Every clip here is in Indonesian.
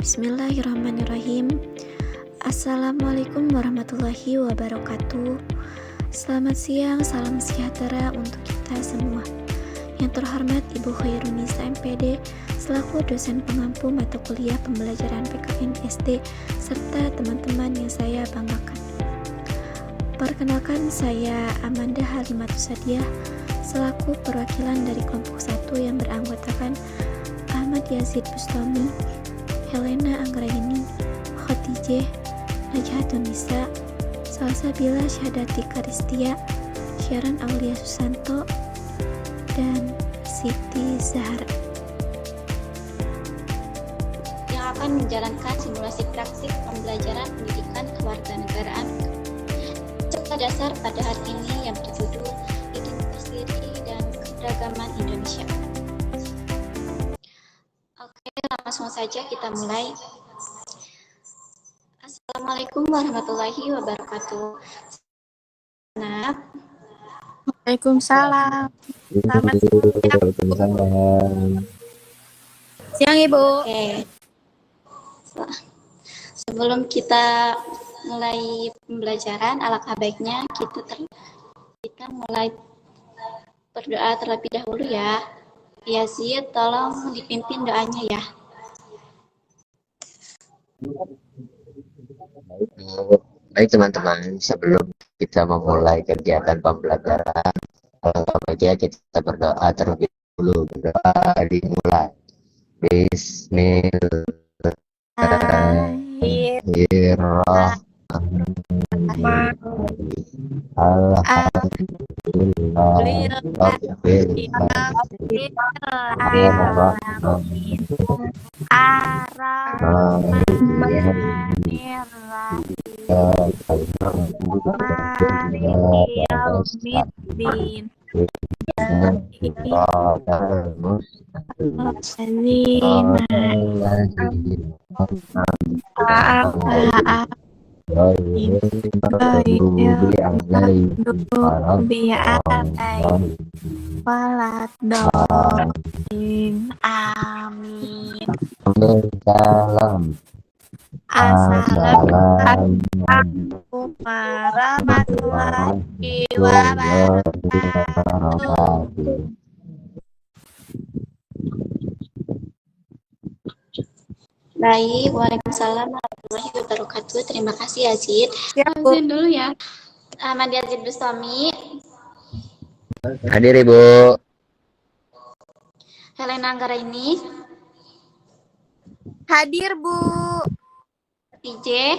Bismillahirrahmanirrahim. Assalamualaikum warahmatullahi wabarakatuh. Selamat siang, salam sejahtera untuk kita semua. Yang terhormat Ibu Khairunisa MPD selaku dosen pengampu mata kuliah pembelajaran PKN SD serta teman-teman yang saya banggakan. Perkenalkan, saya Amanda Halimatus Sadiah selaku perwakilan dari kelompok 1 yang beranggotakan Ahmad Yazid Bustami, Helena Anggraini, Khotijah, Najhatun Nisa, Salsabila Syahadati Karistia, Sharon Aulia Susanto, dan Siti Zahra yang akan menjalankan simulasi praktik pembelajaran pendidikan kewarganegaraan sekolah dasar pada hari ini yang berjudul Identitas Diri dan Keberagaman Indonesia. Oke, langsung saja kita mulai. Assalamualaikum warahmatullahi wabarakatuh. Nah, Waalaikumsalam. Selamat siang, Ibu. Oke. Sebelum kita mulai pembelajaran, alangkah baiknya kita mulai berdoa terlebih dahulu ya. Yazid, tolong dipimpin doanya ya. Baik teman-teman, sebelum kita memulai kegiatan pembelajaran, alangkah baiknya kita berdoa terlebih dahulu. Berdoa dimulai. Bismillahirrahmanirrahim. Assalamualaikum warahmatullahi wabarakatuh. Baik, waalaikumsalam warahmatullahi wabarakatuh. Terima kasih Yazid. Yazid dulu ya. Ahmad Yazid Bustami, Hadir Ibu. Helena Anggraini, Hadir, Bu. Khotijah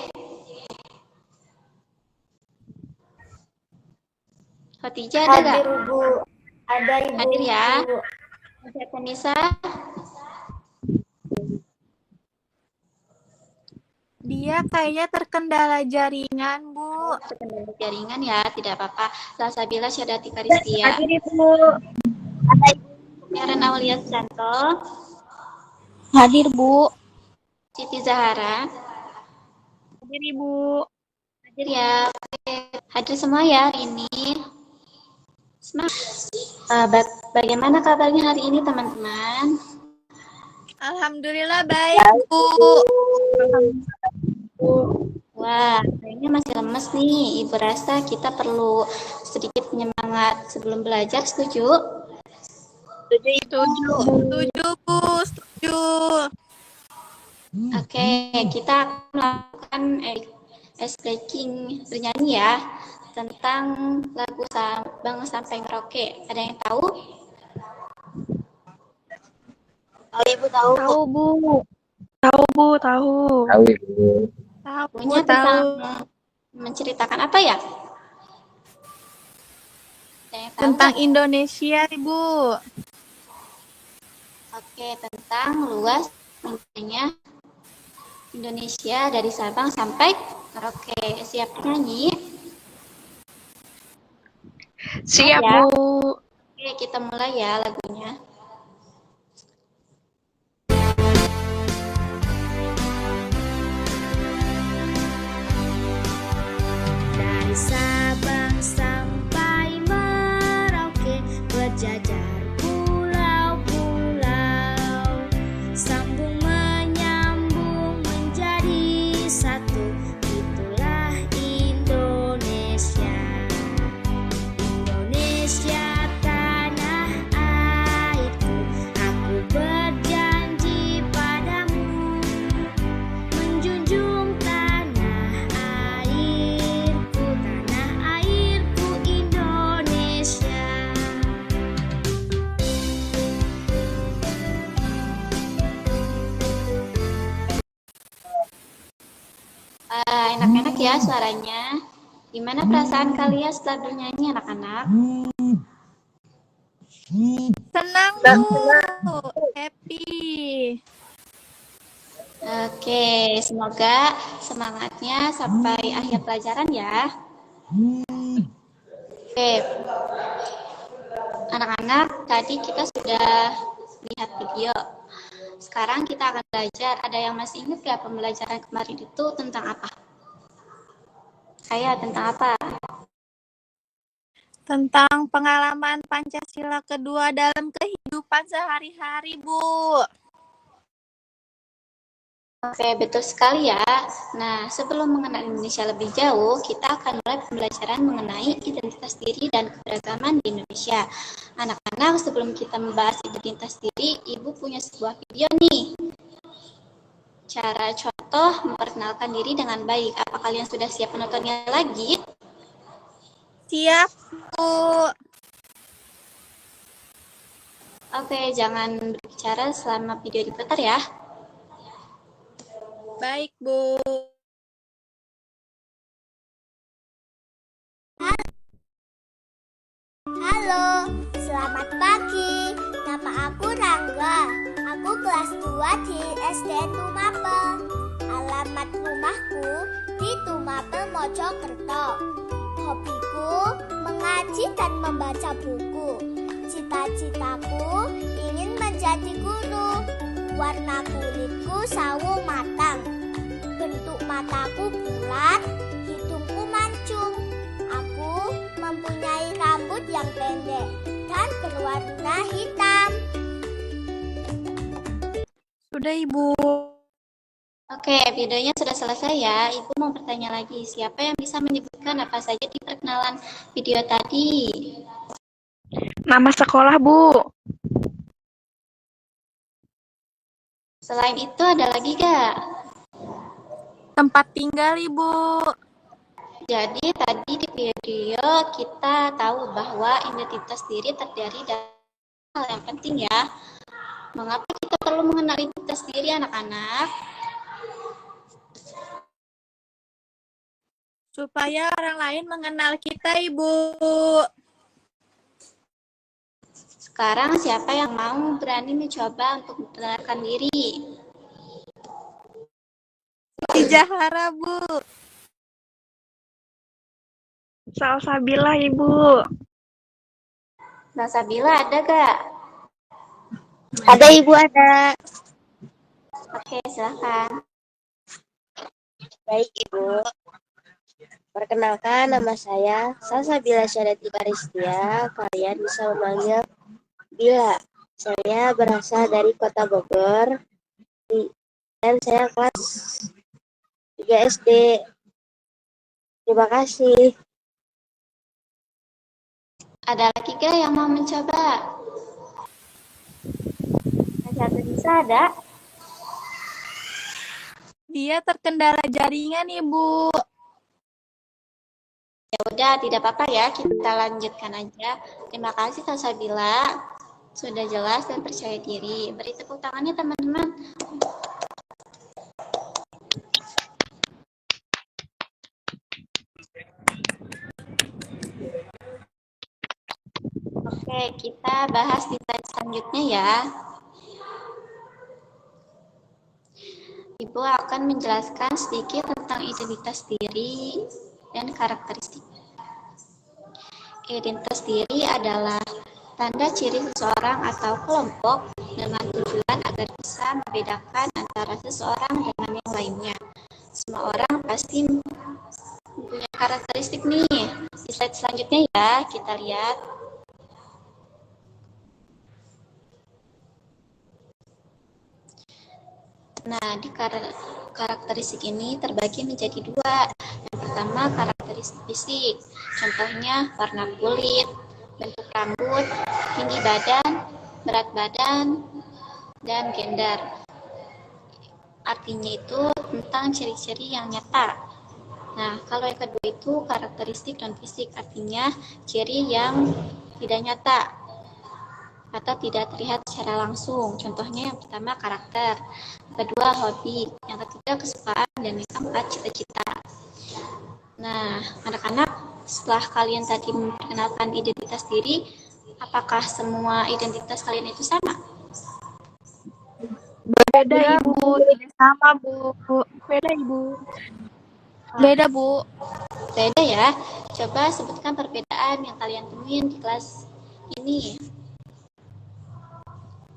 ada nggak? Hadir, Bu. Ada, Ibu. Hadir ya. Najhatun Nisa, Dia kayaknya terkendala jaringan, Bu. terkendala jaringan ya, tidak apa-apa. Salsabila Syahadati Karistia, Hadir, Ibu. Ada, Ibu. Sharon Aulia Susanto, Hadir, Bu. Siti Zahra. Hadir, Ibu. Hadir ya. Oke. Hadir semua ya hari ini. Semangat. Bagaimana kabarnya hari ini teman-teman? Alhamdulillah baik, Bu. Wah, kayaknya masih lemes nih. Ibu rasa kita perlu sedikit penyemangat sebelum belajar, setuju? Setuju, Bu. Setuju. Oke, kita akan melakukan ice breaking bernyanyi ya tentang lagu Bang Sampai Merauke. Ada yang tahu? Ibu tahu. Tahu, Bu. Tahu. Tahu Ibu. Lagunya tentang menceritakan apa ya? Ada yang tahu Tentang nggak? Indonesia, Ibu. Oke, tentang luas lingkungannya Indonesia dari Sabang sampai Merauke. Siap nyanyi? Siap, Ya. Bu. Oke, kita mulai ya lagunya. Dari Sabang sampai Merauke berjajar pulau-pulau, sambung menyambung enak-enak ya suaranya. Gimana perasaan kalian setelah bernyanyi anak-anak? Senang, Bu. Happy. Oke, semoga semangatnya sampai akhir pelajaran ya. Oke, anak-anak, tadi kita sudah lihat video. Sekarang kita akan belajar. Ada yang masih ingat gak pembelajaran kemarin itu tentang apa? Kayak tentang apa? Tentang pengalaman Pancasila kedua dalam kehidupan sehari-hari, Bu. Oke, betul sekali ya. Nah, sebelum mengenal Indonesia lebih jauh, kita akan mulai pembelajaran mengenai identitas diri dan keberagaman di Indonesia. Anak-anak, sebelum kita membahas identitas diri, Ibu punya sebuah video nih. Cara contoh memperkenalkan diri dengan baik. Apa kalian sudah siap menontonnya lagi? Siap, Bu. Oke, jangan berbicara selama video diputar ya. Baik, Bu. Halo, selamat pagi. Nama aku Rangga. Aku kelas 2 di SDN Tumapel. Alamat rumahku di Tumapel, Mojokerto. Hobiku mengaji dan membaca buku. Cita-citaku ingin menjadi guru. Warna kulitku sawo matang. Bentuk mataku bulat, hidungku mancung. Aku mempunyai rambut yang pendek dan berwarna hitam. Sudah, Ibu. Oke, videonya sudah selesai ya. Ibu mau bertanya lagi, siapa yang bisa menyebutkan apa saja di perkenalan video tadi? Nama sekolah, Bu. Selain itu ada lagi gak? Tempat tinggal, Ibu. Jadi tadi di video kita tahu bahwa identitas diri terdiri dari hal yang penting ya. Mengapa kita perlu mengenal identitas diri anak-anak? Supaya orang lain mengenal kita, Ibu. Sekarang siapa yang mau berani mencoba untuk memperkenalkan diri? Siti Zahara, Bu. Salsabila, Ibu. Nasabila ada gak? Ada, Ibu, ada. Oke, silakan. Baik, Ibu. Perkenalkan, nama saya Salsabila Syadati Karistia. Kalian bisa memanggil Bila. Saya berasal dari Kota Bogor dan saya kelas 3 SD. Terima kasih. Ada lagi gak yang mau mencoba? Satu bisa ada? Dia terkendala jaringan, Ibu. Ya udah, tidak apa-apa ya, kita lanjutkan aja. Terima kasih Salsabila. Sudah jelas dan percaya diri. Beri tepuk tangannya teman-teman. Oke, kita bahas di slide selanjutnya ya. Ibu akan menjelaskan sedikit tentang identitas diri dan karakteristik. Identitas diri adalah tanda ciri seseorang atau kelompok dengan tujuan agar bisa membedakan antara seseorang dengan yang lainnya. Semua orang pasti mempunyai karakteristik nih. Di slide selanjutnya ya, kita lihat. Nah, di karakteristik ini terbagi menjadi dua. Yang pertama, karakteristik fisik. Contohnya, warna kulit, bentuk rambut, tinggi badan, berat badan, dan gender. Artinya itu tentang ciri-ciri yang nyata. Nah, kalau yang kedua itu karakteristik non-fisik, artinya ciri yang tidak nyata atau tidak terlihat secara langsung. Contohnya yang pertama karakter, yang kedua hobi, yang ketiga kesukaan, dan yang keempat cita-cita. Nah, anak-anak, setelah kalian tadi memperkenalkan identitas diri, apakah semua identitas kalian itu sama? Beda, Ibu. Tidak sama, Bu. Beda, Ibu. Beda, Bu. Beda ya. Coba sebutkan perbedaan yang kalian temuin di kelas ini.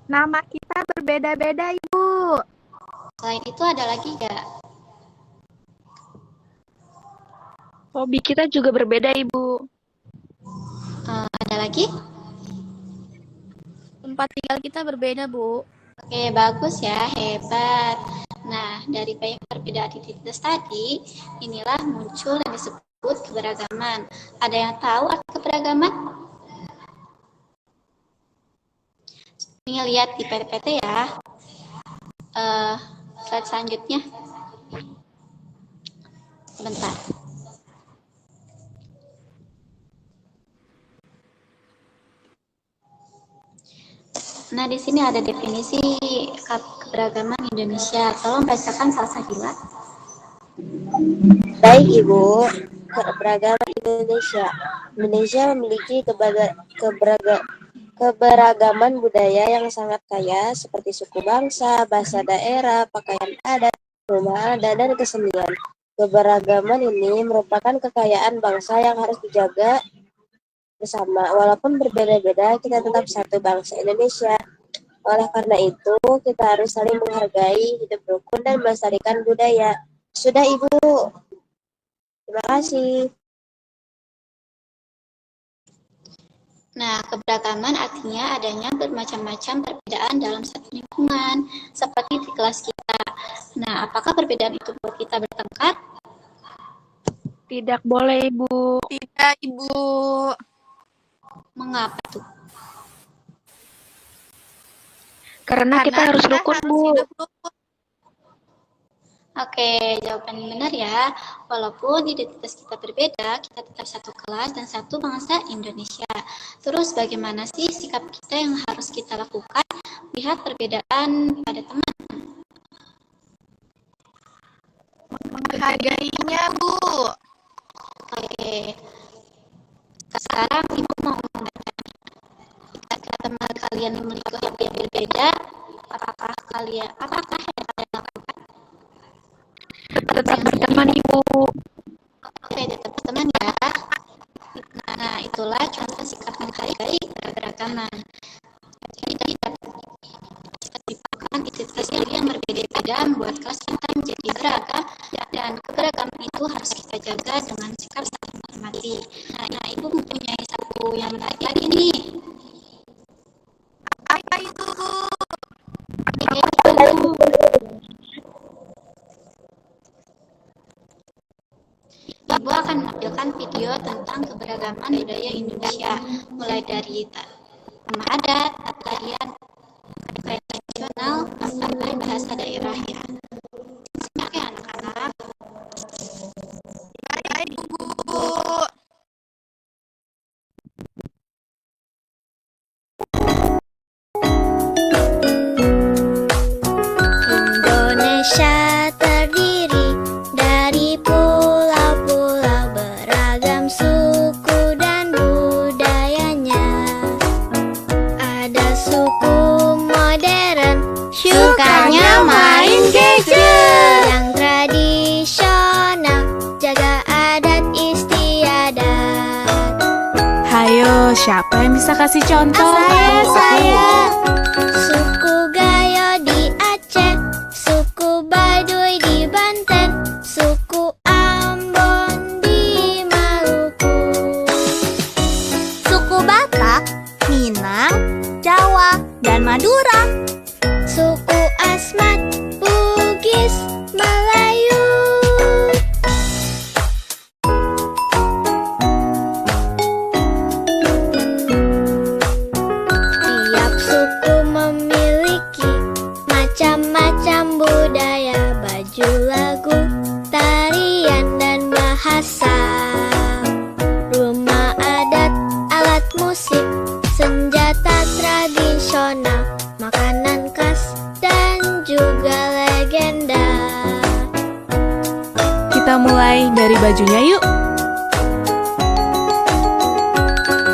Nama kita berbeda-beda, Ibu. Selain itu ada lagi nggak? Hobi kita juga berbeda, Ibu. Ada lagi? Tempat tinggal kita berbeda, Bu. Oke, bagus ya, hebat. Nah, dari banyak perbedaan identitas tadi, inilah muncul yang disebut keberagaman. Ada yang tahu arti keberagaman? Ini lihat di PPT ya. Slide selanjutnya. Sebentar. Nah, di sini ada definisi keberagaman Indonesia. Tolong bacakan Salsabila. Baik Ibu, keberagaman Indonesia. Indonesia memiliki keberagaman budaya yang sangat kaya seperti suku bangsa, bahasa daerah, pakaian adat, rumah adat, dan kesenian. Keberagaman ini merupakan kekayaan bangsa yang harus dijaga bersama. Walaupun berbeda-beda, kita tetap satu bangsa Indonesia. Oleh karena itu, kita harus saling menghargai, hidup rukun, dan melestarikan budaya. Sudah Ibu. Terima kasih. Nah, keberagaman artinya adanya bermacam-macam perbedaan dalam satu lingkungan, seperti di kelas kita. Nah, apakah perbedaan itu buat kita bertengkar? Tidak boleh, Ibu. Tidak, Ibu. Mengapa tuh? Karena kita harus rukun, Bu. Oke, jawaban yang benar ya. Walaupun identitas kita berbeda, kita tetap satu kelas dan satu bangsa Indonesia. Terus bagaimana sih sikap kita yang harus kita lakukan melihat perbedaan pada teman? Menghargainya, Bu. Oke, sekarang Ibu mau membaca. Jika teman kalian memiliki hobi yang berbeda, apakah yang kalian lakukan? Tetap berteman, Ibu. Oke, tetap berteman ya. Nah, itulah contoh sikap menghargai keberagaman. Jadi dapat dipahami identitas yang berbeda-beda membuat kelas kita menjadi beragam, dan keberagaman itu harus kita jaga dengan sikap saling menghormati. Nah, Ibu mempunyai satu yang menarik lagi nih. Apa itu, Bu? Ibu akan menampilkan video tentang keberagaman budaya Indonesia, mulai dari rumah adat, tarian, pakaian tradisional, sampai bahasa daerah ya. Simak ya anak-anak. Baik, Bu. Indonesia terdiri dari pulau-pulau beragam suku dan budayanya. Ada suku modern, sukanya main gadget. Yang tradisional, jaga adat istiadat. Hayo, siapa yang bisa kasih contoh? Saya. Suku Gayo di Aceh, suku Baduy di Banten, suku Ambon di Maluku, Suku Batak, Minang, Jawa, dan Madura. suku Asmat, Bugis, Melayu. Tiap suku memiliki macam-macam budaya, baju, lagu, tarian, dan bahasa. Rumah adat, alat musik, senjata tradisional, makanan khas, dan juga legenda. Kita Kita mulai dari bajunya yuk.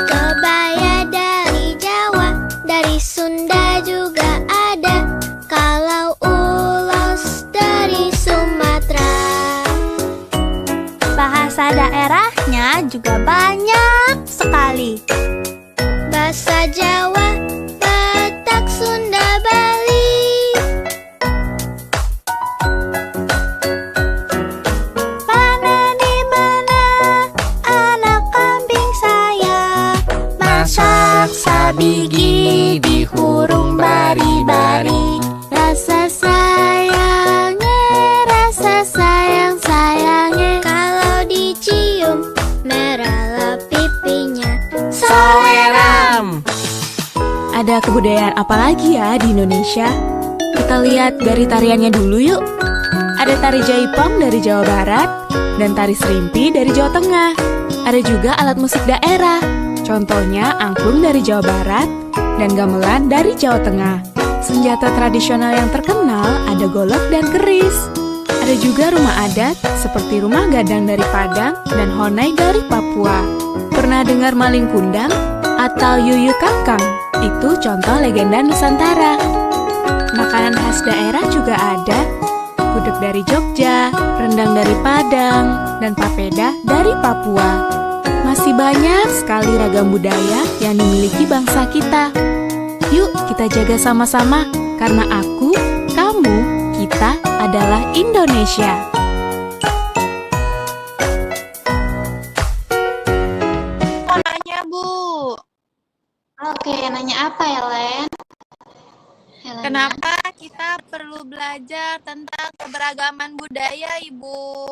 Kebaya dari Jawa, dari Sunda juga ada. Kalau ulos dari Sumatera. Bahasa daerahnya juga banyak sekali. Bahasa Jawa, Batak, Sunda, Bali. Mana di mana anak kambing saya, masak sabigi di hurung bari-bari. Rasa sayang sayangnya. Kalau dicium merahlah pipinya. Saweram. Ada kebudayaan apa lagi ya di Indonesia? Kita lihat dari tariannya dulu yuk. Ada tari jaipong dari Jawa Barat dan tari serimpi dari Jawa Tengah. Ada juga alat musik daerah. Contohnya angklung dari Jawa Barat dan gamelan dari Jawa Tengah. Senjata tradisional yang terkenal ada golok dan keris. Ada juga rumah adat seperti rumah gadang dari Padang dan honai dari Papua. Pernah dengar maling kundang atau yuyu kakang? Itu contoh legenda Nusantara. Makanan khas daerah juga ada. Gudeg dari Jogja, rendang dari Padang, dan papeda dari Papua. Masih banyak sekali ragam budaya yang dimiliki bangsa kita. Yuk kita jaga sama-sama, karena aku, kamu, kita adalah Indonesia. Mau nanya, Bu. Oke, nanya apa ya, Len? Helena. Kenapa kita perlu belajar tentang keberagaman budaya, Ibu?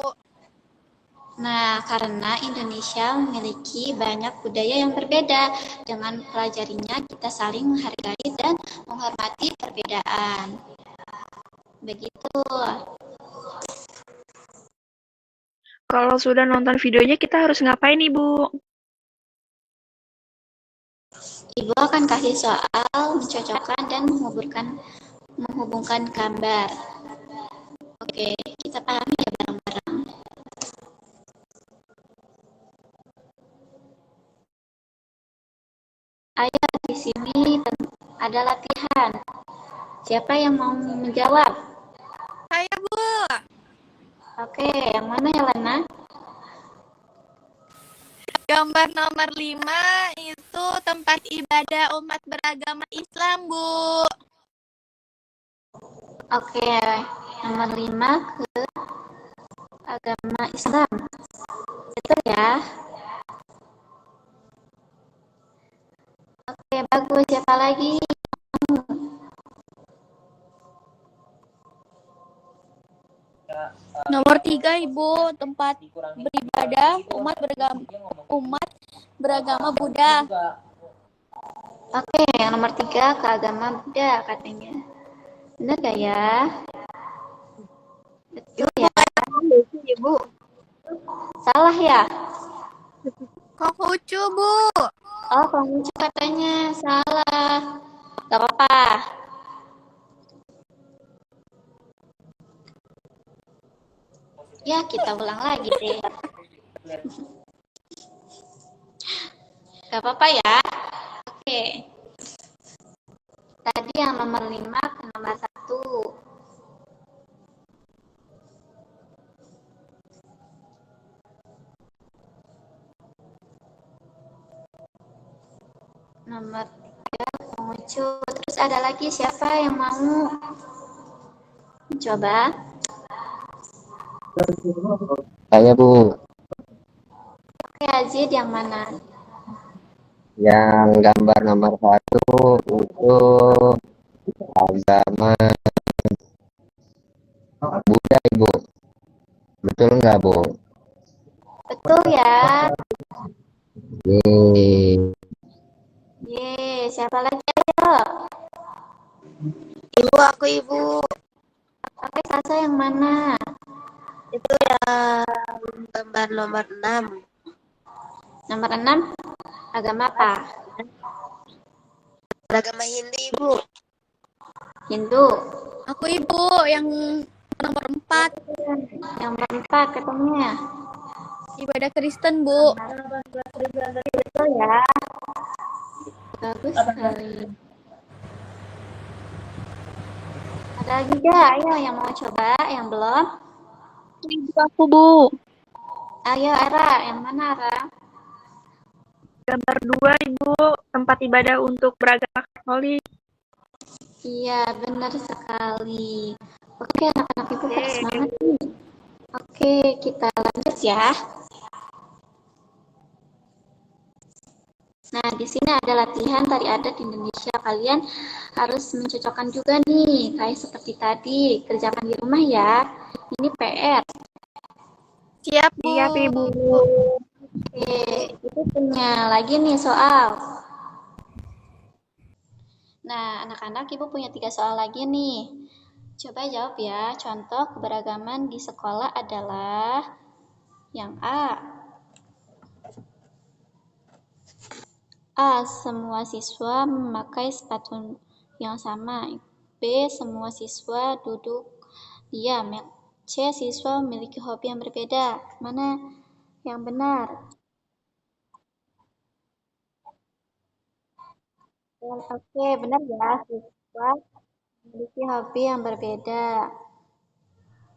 Nah, karena Indonesia memiliki banyak budaya yang berbeda. Dengan pelajarinya, kita saling menghargai dan menghormati perbedaan. Begitu. Kalau sudah nonton videonya, kita harus ngapain, Ibu? Ibu akan kasih soal, mencocokkan, dan menghubungkan gambar. Oke, kita pahami ya bareng-bareng. Ayo, di sini ada latihan. Siapa yang mau menjawab? Saya, Bu. Oke, yang mana ya, Lena? Gambar nomor 5 itu tempat ibadah umat beragama Islam, Bu. Oke, nomor 5 ke agama Islam. Betul ya? Oke, bagus. Siapa lagi? Nomor 3, Ibu, tempat beribadah umat beragama Buddha. Oke, yang nomor 3 ke agama Buddha katanya. Benar gak ya? Betul ya? Ibu. Salah ya? Konghucu, Bu. Oh, Konghucu katanya. Salah. Gak apa-apa. Ya, kita ulang lagi deh. Gak apa-apa ya? Oke. Tadi yang nomor 5 ke nomor 1. Nomor 3 Konghucu. Terus ada lagi siapa yang mau coba? Saya Bu, Oke, Azid yang mana? yang gambar nomor 1 itu agama Buddha Ibu. Betul nggak Bu? Betul ya. Yeay. Siapa lagi ayo? Ibu, aku Ibu. Oke, Sasa yang mana? Itu yang gambar nomor 6. Nomor 6, agama apa? Beragama Hindu, Ibu. Hindu. Aku, Ibu, yang nomor 4. Yang berempat katanya. Ibadah Kristen, Bu. Betul ya. Bagus sekali. Ada lagi gak? Ayo yang mau coba, yang belum? Ibu aku, Bu. Ayo Ara, yang mana Ara? Gambar 2, Ibu, tempat ibadah untuk beragama Katolik. Iya, benar sekali. Oke, anak-anak Ibu pada semangat nih. Oke, kita lanjut ya. Nah, di sini ada latihan tari adat Indonesia. Kalian harus mencocokkan juga nih, kayak seperti tadi. Kerjakan di rumah ya. Ini PR. Siap, Bu. Siap, Ibu. Oke, itu punya lagi nih soal. Nah, anak-anak Ibu punya 3 soal lagi nih. Coba jawab ya. Contoh keberagaman di sekolah adalah yang A. A. Semua siswa memakai sepatu yang sama. B. Semua siswa duduk diam. C. Siswa memiliki hobi yang berbeda. Mana yang benar? Oke, benar ya. Siswa memiliki hobi yang berbeda.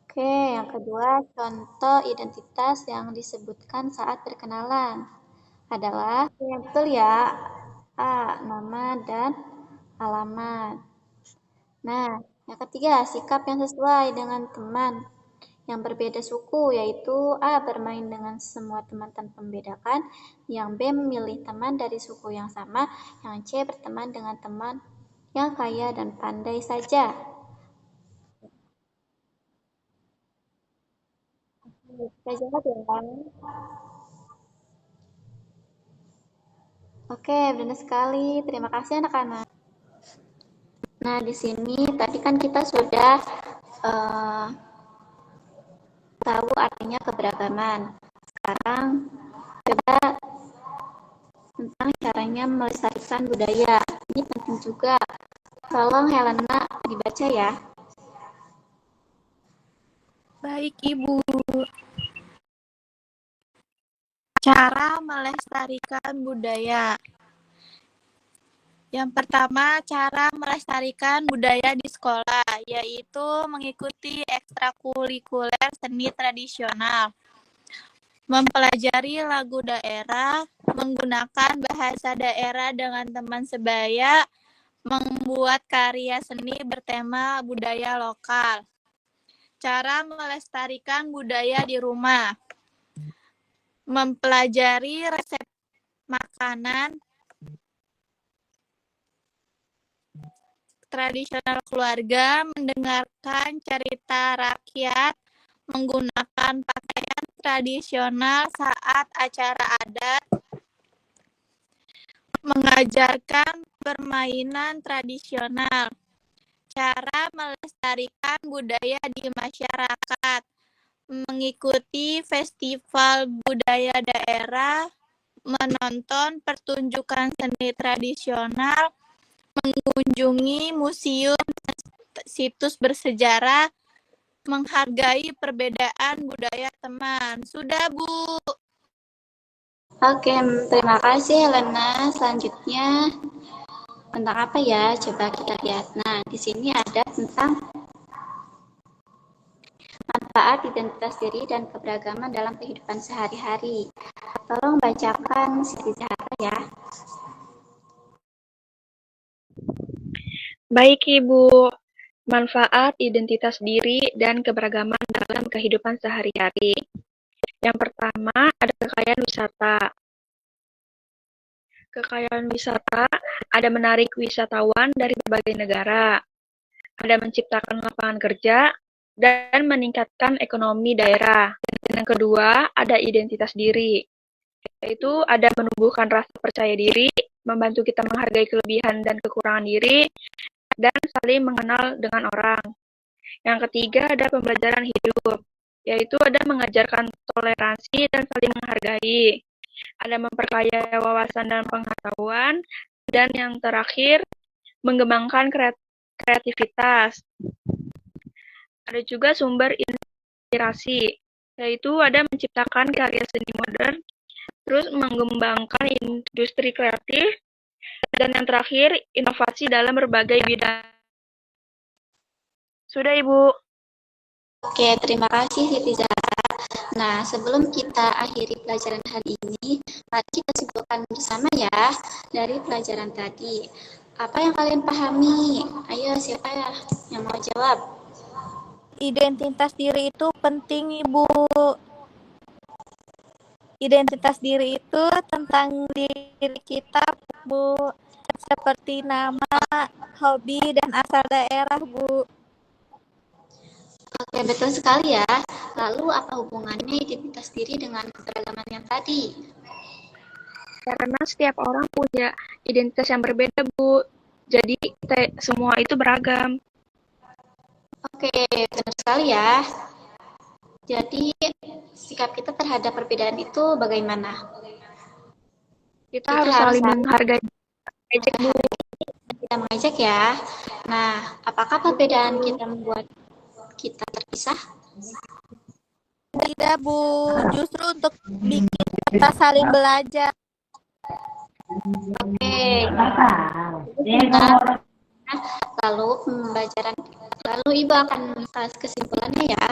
Oke, yang kedua, contoh identitas yang disebutkan saat perkenalan adalah yang betul ya. A. Nama dan alamat. Nah, yang ketiga, sikap yang sesuai dengan teman yang berbeda suku, yaitu A. Bermain dengan semua teman tanpa membedakan, yang B. Memilih teman dari suku yang sama, yang C. Berteman dengan teman yang kaya dan pandai saja. Kita jawab ya. Oke, benar sekali. Terima kasih anak-anak. Nah, di sini tadi kan kita sudah tahu artinya keberagaman. Sekarang coba tentang caranya melestarikan budaya. Ini penting juga. Tolong Helena dibaca ya. Baik, Ibu. Cara melestarikan budaya. Yang pertama, cara melestarikan budaya di sekolah, yaitu mengikuti ekstrakurikuler seni tradisional, mempelajari lagu daerah, menggunakan bahasa daerah dengan teman sebaya, membuat karya seni bertema budaya lokal. Cara melestarikan budaya di rumah. Mempelajari resep makanan tradisional keluarga, mendengarkan cerita rakyat, menggunakan pakaian tradisional saat acara adat, mengajarkan permainan tradisional. Cara melestarikan budaya di masyarakat. Mengikuti festival budaya daerah, menonton pertunjukan seni tradisional, mengunjungi museum dan situs bersejarah, menghargai perbedaan budaya teman. Sudah, Bu. Oke, terima kasih Helena. Selanjutnya tentang apa ya? Coba kita lihat. Nah, di sini ada tentang manfaat identitas diri dan keberagaman dalam kehidupan sehari-hari. Tolong bacakan Siti Zahra ya. Baik, Ibu. Manfaat identitas diri dan keberagaman dalam kehidupan sehari-hari. Yang pertama, ada kekayaan wisata. Kekayaan wisata ada menarik wisatawan dari berbagai negara, ada menciptakan lapangan kerja, dan meningkatkan ekonomi daerah. Dan yang kedua, ada identitas diri, yaitu ada menumbuhkan rasa percaya diri, membantu kita menghargai kelebihan dan kekurangan diri, dan saling mengenal dengan orang. Yang ketiga, ada pembelajaran hidup, yaitu ada mengajarkan toleransi dan saling menghargai, ada memperkaya wawasan dan pengetahuan, dan yang terakhir, mengembangkan kreativitas. Ada juga sumber inspirasi, yaitu ada menciptakan karya seni modern, terus mengembangkan industri kreatif, dan yang terakhir, inovasi dalam berbagai bidang. Sudah, Ibu. Oke, terima kasih Siti Zahra. Nah, sebelum kita akhiri pelajaran hari ini, mari kita simpulkan bersama ya dari pelajaran tadi. Apa yang kalian pahami? Ayo, siapa ya yang mau jawab? Identitas diri itu penting, Ibu. Identitas diri itu tentang diri kita, Bu. Seperti nama, hobi, dan asal daerah, Bu. Oke, betul sekali ya. Lalu apa hubungannya identitas diri dengan keberagaman yang tadi? Karena setiap orang punya identitas yang berbeda, Bu. Jadi semua itu beragam. Oke, benar sekali ya. Jadi sikap kita terhadap perbedaan itu bagaimana? Kita harus saling menghargai. Kita mengajak ya. Nah, apakah perbedaan kita membuat kita terpisah? Tidak, Bu. Justru untuk bikin kita saling belajar. Oke. Lalu Ibu akan membahas kesimpulannya ya.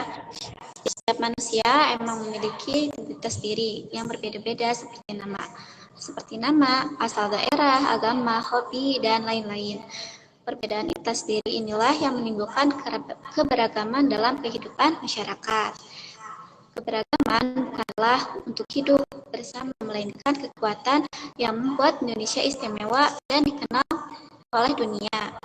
Setiap manusia emang memiliki identitas diri yang berbeda-beda seperti nama, asal daerah, agama, hobi, dan lain-lain. Perbedaan identitas diri inilah yang menimbulkan keberagaman dalam kehidupan masyarakat. Keberagaman bukanlah untuk hidup bersama, melainkan kekuatan yang membuat Indonesia istimewa dan dikenal oleh dunia.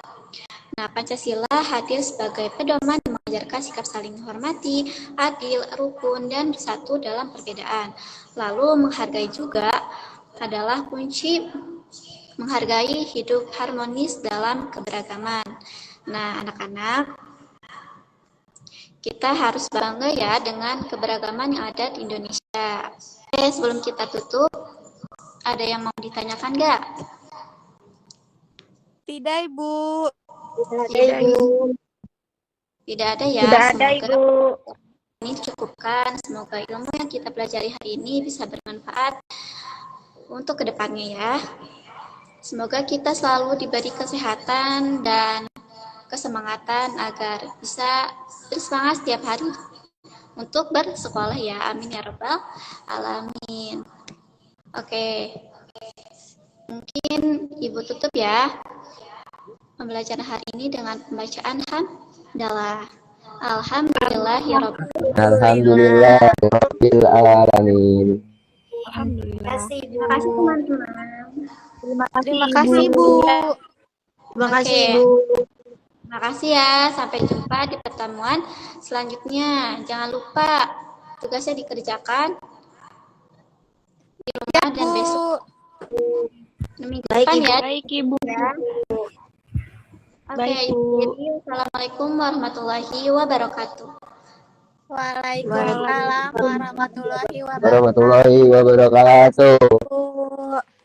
Nah, Pancasila hadir sebagai pedoman yang mengajarkan sikap saling menghormati, adil, rukun, dan bersatu dalam perbedaan. Lalu menghargai juga adalah kunci menghargai hidup harmonis dalam keberagaman. Nah, anak-anak, kita harus bangga ya dengan keberagaman yang ada di Indonesia. Sebelum kita tutup, ada yang mau ditanyakan nggak? Tidak, Ibu. Tidak ada ya. Tidak ada, Ibu. Ini cukupkan. Semoga ilmu yang kita pelajari hari ini bisa bermanfaat untuk kedepannya ya. Semoga kita selalu diberi kesehatan dan kesemangatan agar bisa bersemangat setiap hari untuk bersekolah ya. Amin ya rabbal alamin. Oke. Mungkin Ibu tutup ya pembelajaran hari ini dengan pembacaan hamdalah. Alhamdulillahirabbil alamin. Terima kasih teman-teman. Terima kasih, Bu. Terima kasih, Ibu. Terima kasih ya. Sampai jumpa di pertemuan selanjutnya. Jangan lupa tugasnya dikerjakan di rumah dan besok. Minggu depan ya. Baik, Ibu. Oke, Ibu. Assalamualaikum warahmatullahi wabarakatuh. Waalaikumsalam warahmatullahi Warahmatullahi wabarakatuh. wabarakatuh.